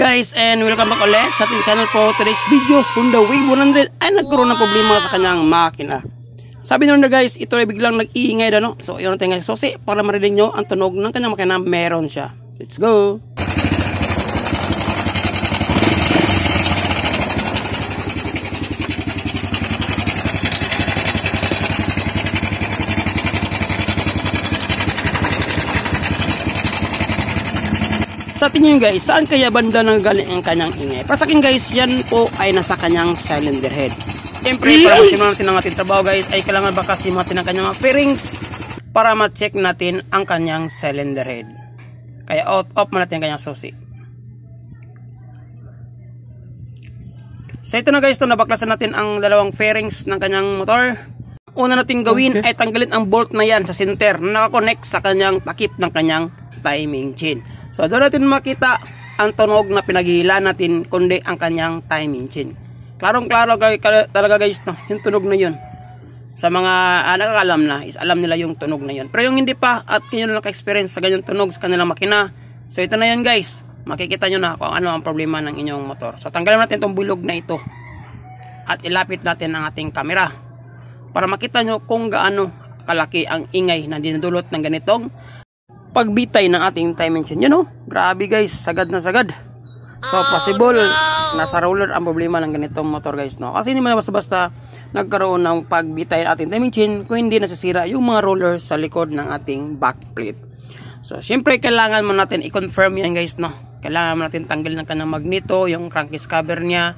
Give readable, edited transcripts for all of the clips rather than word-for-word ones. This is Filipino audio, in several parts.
guys, and welcome back ulit sa ating channel po. Today's video, Honda Wave 100 ay nagkaroon ng problema sa kanyang makina. Sabi nyo na guys, ito ay biglang nag-iingay na, no? So yun natin guys, susi para marinig nyo ang tunog ng kanyang makina. Meron siya. Let's go! Sa tingin guys, saan kaya banda nang galing ang kanyang ingay? Para sa akin guys, yan po ay nasa kanyang cylinder head. Siyempre, para masimulan natin ang ating trabaho guys, ay kailangan ba kasi natin ang kanyang fairings para ma-check natin ang kanyang cylinder head. Kaya off mo natin ang kanyang susi. So ito na guys, nabaklasan natin ang dalawang fairings ng kanyang motor. Una natin gawin ay tanggalin ang bolt na yan sa center na nakakonect sa kanyang takip ng kanyang timing chain. So doon natin makita ang tunog na pinaghihila natin kundi ang kanyang timing chain. Klarong-klaro talaga guys, no? Yung tunog na yun. Sa mga nakakalam na, is alam nila yung tunog na yun. Pero yung hindi pa at kanyo na naka-experience sa ganyang tunog sa kanilang makina. So ito na yun guys. Makikita nyo na kung ano ang problema ng inyong motor. So tanggalin natin itong bulog na ito. At ilapit natin ang ating camera. Para makita nyo kung gaano kalaki ang ingay na dinudulot ng ganitong pagbitay ng ating timing chain. Yun, grabe guys, sagad na sagad. So possible nasa roller ang problema ng ganitong motor guys, no? Kasi hindi man basta-basta nagkaroon ng pagbitay ng ating timing chain kung hindi nasisira yung mga roller sa likod ng ating back plate. So syempre kailangan mo natin i-confirm yan guys, no? Kailangan mo natin tanggalin ng kanyang magneto, yung crankcase cover niya,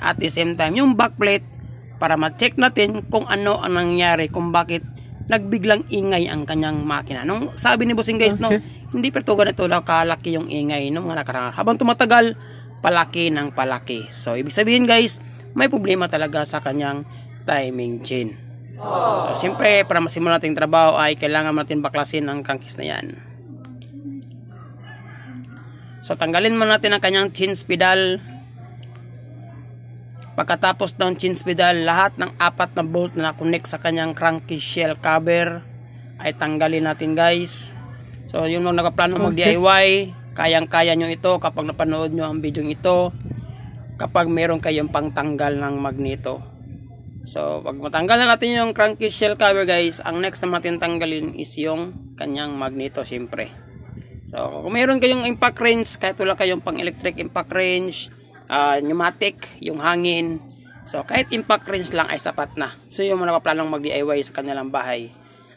at the same time yung back plate para ma-check natin kung ano ang nangyari, kung bakit nagbiglang ingay ang kanyang makina. Nung sabi ni Bossing guys, no, hindi pa ito ganito kalaki yung ingay nung mga nakaraan. Habang tumatagal, palaki ng palaki. So ibig sabihin guys, may problema talaga sa kanyang timing chain. So siyempre, para masimulan natin trabaho ay kailangan natin baklasin ang crankcase na yan. So tanggalin muna natin ang kanyang chains pedal. Pagkatapos ng chains pedal, lahat ng 4 na bolt na connect sa kanyang crankcase shell cover ay tanggalin natin guys. So yung mga nakaplano mag-DIY, kayang-kaya nyo ito kapag napanood nyo ang video ito, kapag meron kayong pangtanggal ng magneto. So pag matanggal na natin yung crankcase shell cover guys, ang next na natin tanggalin is yung kanyang magneto syempre. So kung meron kayong impact wrench, kahit wala kayong pang electric impact wrench, pneumatic, yung hangin, so kahit impact wrench lang ay sapat na. So yung mga nakaplanong mag-DIY sa kanilang bahay,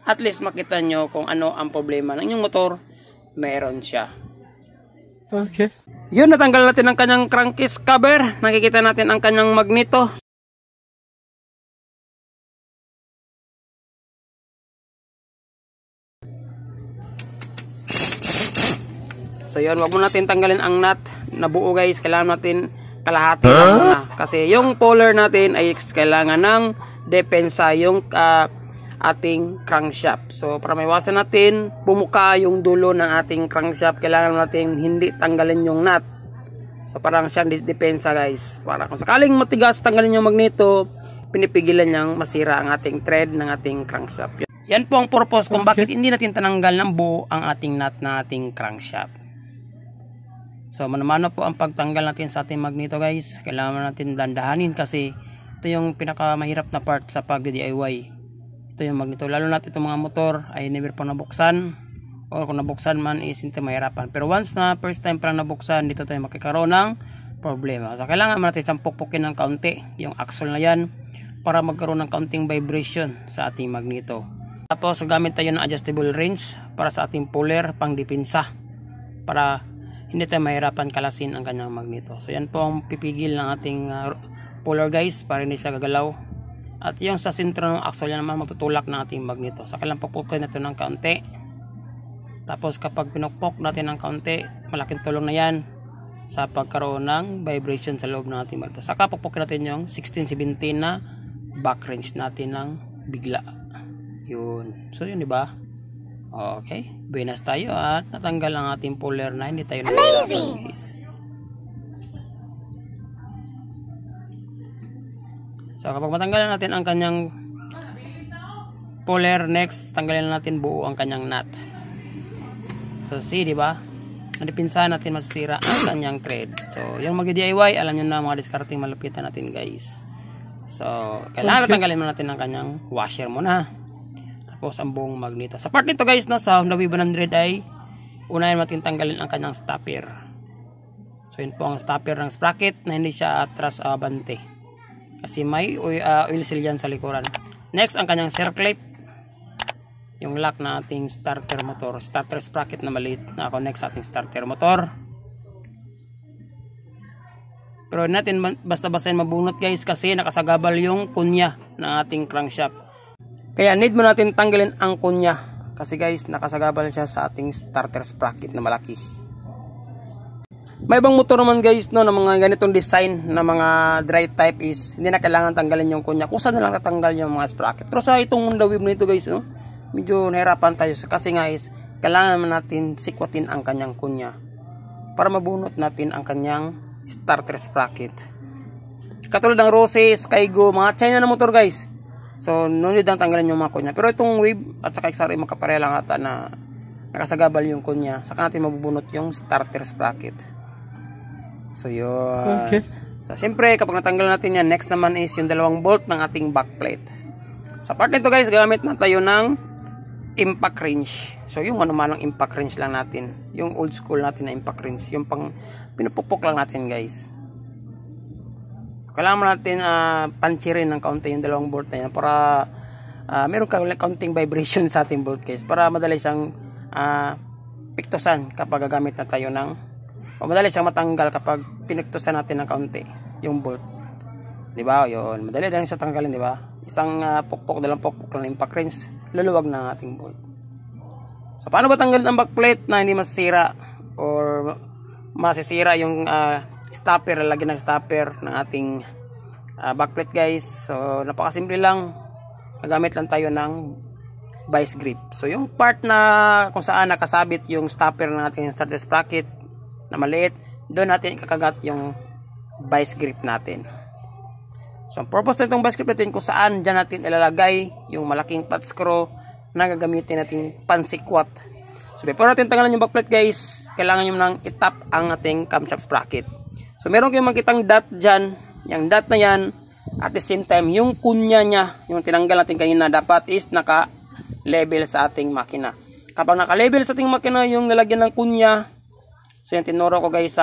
at least makita nyo kung ano ang problema ng inyong motor, meron siya. Okay. Yun, natanggal natin ang kanyang crankcase cover. Nakikita natin ang kanyang magneto. So yun, wag mo natin tanggalin ang nut na buo guys. Kailangan natin kalahati lang muna. Kasi yung puller natin ay kailangan ng depensa yung ating crankshaft. So para maiwasan natin bumuka yung dulo ng ating crankshaft, kailangan natin hindi tanggalin yung nut. So parang siyang depensa guys. Para kung sakaling matigas tanggalin yung magneto, pinipigilan niyang masira ang ating thread ng ating crankshaft. Yan po ang purpose kung bakit hindi natin tinanggal ng buo ang ating nut na ating crankshaft. So mano-mano po ang pagtanggal natin sa ating magneto guys. Kailangan natin dandahanin kasi ito yung pinakamahirap na part sa pag-DIY. Ito yung magneto. Lalo natin itong mga motor ay never po nabuksan. O kung nabuksan man is hindi mahirapan. Pero once na first time pa lang nabuksan, dito tayo makikaroon ng problema. So kailangan natin siyang pukpukin ng kaunti yung axle na yan para magkaroon ng kaunting vibration sa ating magneto. Tapos gamit tayo ng adjustable wrench para sa ating puller pang depensa. Para hindi tayo mahirapan kalasin ang kanyang magneto. So yan po ang pipigil ng ating puller guys para hindi siya gagalaw. At yung sa sentro ng axle yan naman matutulak ng ating magneto. So kailangan pupukpukin natin ng kaunti. Tapos kapag pinukpok natin ng kaunti, malaking tulong na yan sa pagkaroon ng vibration sa loob ng ating magneto. Saka pupukpukin natin yung 16-17 na back wrench natin ng bigla. Yun. So yun, diba? Okay, buenas tayo at natanggal ang ating puller na hindi tayo nahihirapan guys. So kapag matanggalan natin ang kanyang puller, next tanggalin natin buo ang kanyang nut. So see, di ba? nadipinsahan natin masisira ang kanyang thread. So, yung mag-DIY, alam nyo na mga discarding malupitan natin guys. So, kailangan natanggalin mo natin ang kanyang washer muna. Tapos, ang buong magneto. Sa part nito guys, no, sa Honda Wave 100 ay unahin natin tanggalin ang kanyang stopper. So, yun po ang stopper ng sprocket na hindi siya atras abante. Kasi may oil seal yan sa likuran. Next, ang kanyang circlip. Yung lock na ating starter motor. Starter sprocket na maliit na connect sa ating starter motor. Pero natin basta-basta mabunot guys kasi nakasagabal yung kunya ng ating crankshaft. Kaya need mo natin tanggalin ang kunya. Kasi guys, nakasagabal siya sa ating starter sprocket na malaki. May ibang motor naman guys, no, na mga ganitong design na mga dry type is hindi na kailangan tanggalin yung kunya. Kung saan na lang natanggal yung mga sprocket. Pero sa itong Honda Wave nito guys, no, medyo nahirapan tayo kasi guys, kailangan natin sikwatin ang kanyang kunya para mabunot natin ang kanyang starter sprocket. Katulad ng Rose, Skygo, mga China na motor guys. So, nunod ang tanggalin yung mga kunya. Pero itong Wave at saka XRE magkapareha lang ata na nakasagabal yung kunya. Saka natin mabubunot yung starter sprocket. So, yun. Okay. So, siyempre, kapag natanggal natin yan, next naman is yung dalawang bolt ng ating backplate. Sa part nito guys, gamit na tayo ng impact wrench. So, yung manumanong impact wrench lang natin. Yung old school natin na impact wrench. Yung pang pinupupok lang natin guys. Kailangan natin panchirin ng kaunti yung dalawang bolt na yan para meron kaunting vibration sa ating bolt guys. Para madali siyang piktusan kapag gagamit na tayo ng o madali siyang matanggal kapag piniktusan natin ng kaunti yung bolt. Diba? Yun. Madali lang siya tanggalin, diba? Isang pukpok, dalang pukpok lang ng impact wrench, luluwag na ating bolt. So, paano ba tanggalin ang backplate na hindi masisira or masisira yung stopper, lalagyan ng stopper ng ating backplate guys? So, napakasimple lang. Nagamit lang tayo ng vice grip. So, yung part na kung saan nakasabit yung stopper ng ating starter sprocket na maliit, doon natin ikakagat yung vice grip natin. So, ang purpose na itong vice grip natin kung saan dyan natin ilalagay yung malaking flat screw na gagamitin natin pansikwat. So, before natin tanggalan yung backplate guys, kailangan nyo nang itap ang ating camshaft sprocket. So, meron kayong makitang dot dyan. Yung dot na yan, at the same time, yung kunya nya, yung tinanggal natin kanina, dapat is naka-level sa ating makina. Kapag naka-level sa ating makina, yung nalagyan ng kunya, so yung tinuro ko guys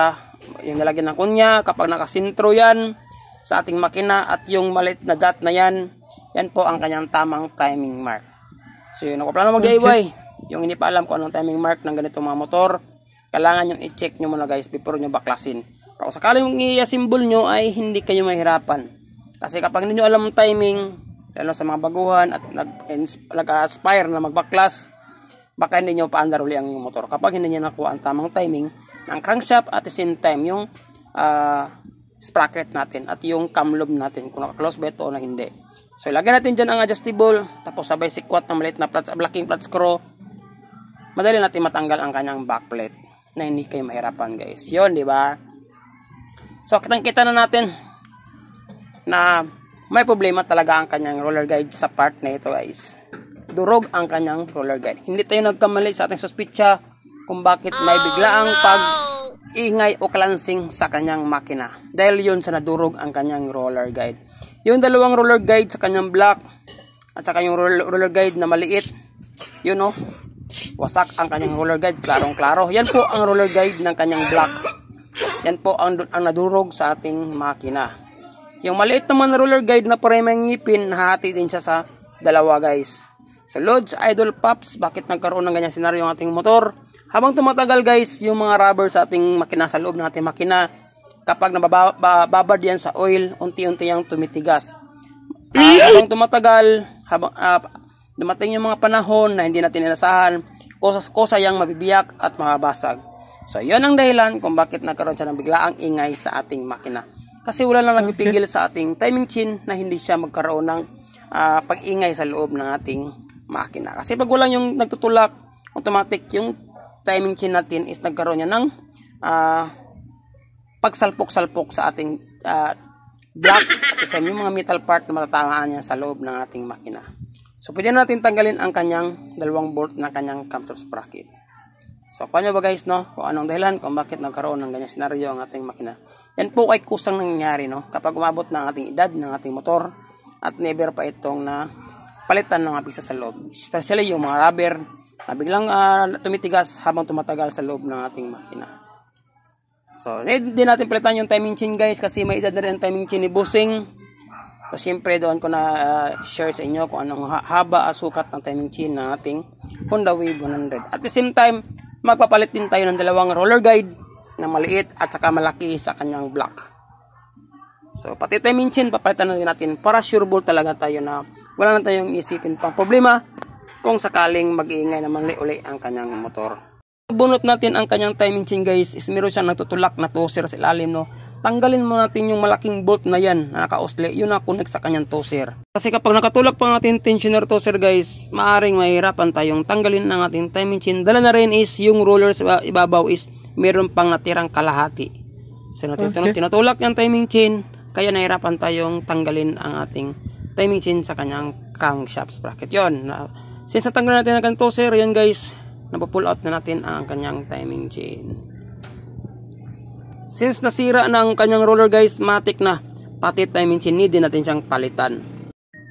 yung nalagyan ng kunya, kapag nakasintro yan sa ating makina at yung maliit na dot na yan, yan po ang kanyang tamang timing mark. So yun, ako plano mag-DIY. Yung hindi pa alam kung anong timing mark ng ganitong mga motor, kailangan yung i-check nyo muna guys before nyo baklasin. Pero kung sakaling i-assemble nyo ay hindi kayo mahirapan. Kasi kapag hindi nyo alam ang timing, lalo sa mga baguhan at nag-aspire na magbaklas, baka hindi nyo paandar uli ang motor. Kapag hindi nyo nakuha ang tamang timing ng crankshaft at the same time yung sprocket natin at yung cam lobe natin kung naka-close ba ito o na hindi. So ilagay natin dyan ang adjustable, tapos sabay sikwat ng maliit na blocking flat screw. Madali natin matanggal ang kanyang backplate na hindi kayo mahirapan guys. Yun, di ba? So kitang-kita na natin na may problema talaga ang kanyang roller guide sa part na ito guys. Durog ang kanyang roller guide. Hindi tayo nagkamali sa ating suspitsya kung bakit may biglaang pag-ingay o clansing sa kanyang makina. Dahil yun sa nadurog ang kanyang roller guide. Yung dalawang roller guide sa kanyang block at saka yung roller guide na maliit, yun o, wasak ang kanyang roller guide, klarong-klaro. Yan po ang roller guide ng kanyang block. Yan po ang nadurog sa ating makina. Yung maliit naman na roller guide na paremang ngipin, nahati din siya sa dalawa guys. So Lods, Idol Pops, bakit nagkaroon ng ganyan senaryo ang ating motor? Habang tumatagal guys, yung mga rubber sa ating makina, sa loob ng ating makina, kapag nabababad yan sa oil, unti-unti yang tumitigas. Habang tumatagal, dumating yung mga panahon na hindi natin inasahan, kosa yang mabibiyak at mababasag. So, yun ang dahilan kung bakit nagkaroon siya ng biglaang ingay sa ating makina. Kasi wala lang nagpipigil sa ating timing chain na hindi siya magkaroon ng pag-ingay sa loob ng ating makina. Kasi pag walang yung nagtutulak, automatic yung timing chain natin is nagkaroon niya ng pagsalpok-salpok sa ating block at isa yung mga metal part na matatamaan niya sa loob ng ating makina. So, pwede natin tanggalin ang kanyang dalawang bolt na kanyang camshaft sprocket. So, kung ano ba guys, no? Kung anong dahilan, kung bakit nagkaroon ng ganyan senaryo ang ating makina. Yan po ay kusang nangyayari, no? Kapag umabot ng ating edad, ng ating motor, at never pa itong na palitan ng mga pisa sa loob. Especially yung mga rubber na biglang tumitigas habang tumatagal sa loob ng ating makina. So, hindi natin palitan yung timing chain guys kasi may edad na rin ang timing chain ni Bossing. So, siyempre doon ko na share sa inyo kung anong haba sukat ng timing chain ng ating Honda Wave 100. At the same time, magpapalit din tayo ng dalawang roller guide na maliit at saka malaki sa kanyang block. So, pati timing chain, papalitan na din natin para sureball talaga tayo na wala na tayong isipin pang problema kung sakaling mag-iingay naman uli ang kanyang motor. Bunot natin ang kanyang timing chain guys is meron siyang natutulak na toser sa ilalim, no? Tanggalin mo natin yung malaking bolt na yan na naka-osle, yun na connect sa kanyang toser. Kasi kapag nakatulak pa ang ating tensioner toser guys, maaring mahirapan tayong tanggalin ang ating timing chain. Dala na rin is yung roller sa ibabaw is meron pang natirang kalahati. So tinutulak yung timing chain, kaya nahirapan tayong tanggalin ang ating timing chain sa kanyang crankshaft sprocket. Yun. Since natanggal natin ang kanyang toser, yan guys, napupull out na natin ang kanyang timing chain. Since nasira na ang kanyang roller guys, matik na. Pati timing chain, need din natin siyang palitan.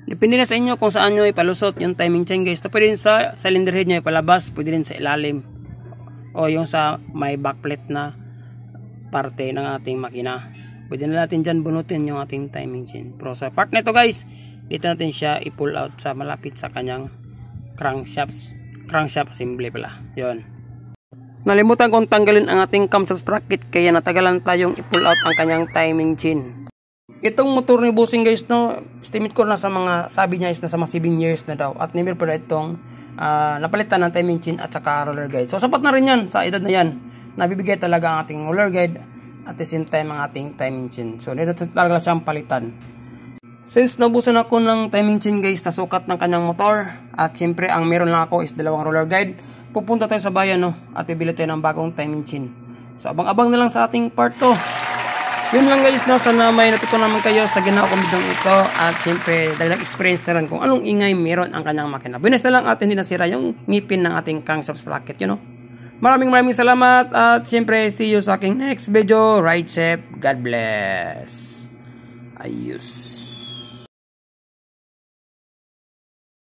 Depende na sa inyo kung saan nyo ipalusot yung timing chain guys. Pwede rin sa cylinder head nyo ipalabas, pwede rin sa ilalim. O yung sa may backplate na parte ng ating makina. Pwede na natin dyan bunutin yung ating timing chain. Pero sa part na ito guys, dito natin siya i-pull out sa malapit sa kanyang crankshaft assembly pala. Yun. Nalimutan kong tanggalin ang ating camshaft sprocket kaya natagalan tayong i-pull out ang kanyang timing chain. Itong motor ni Bossing guys, no, estimate ko na sa mga, sabi niya is nasa mga 7 years na daw. At never pa itong napalitan ng timing chain at saka roller guide. So sapat na rin yan sa edad na yan. Nabibigay talaga ang ating roller guide at the same time ang ating timing chain. So need talaga siyang palitan. Since naubusan ako ng timing chain guys, nasukat ng kanyang motor. At syempre ang meron lang ako is dalawang roller guide. Pupunta tayo sa bayan, no, at bibili tayo ng bagong timing chain. So abang-abang na lang sa ating part 2. Yun lang guys, no, sana may natutunan naman kayo sa ginawa kong video ito. At syempre dahil experience na rin kung anong ingay meron ang kanyang makina. Binas na lang at hindi nasira yung ngipin ng ating crankshaft sprocket, you know. Maraming salamat at syempre see you sa aking next video. Ride safe, God bless. Ayos.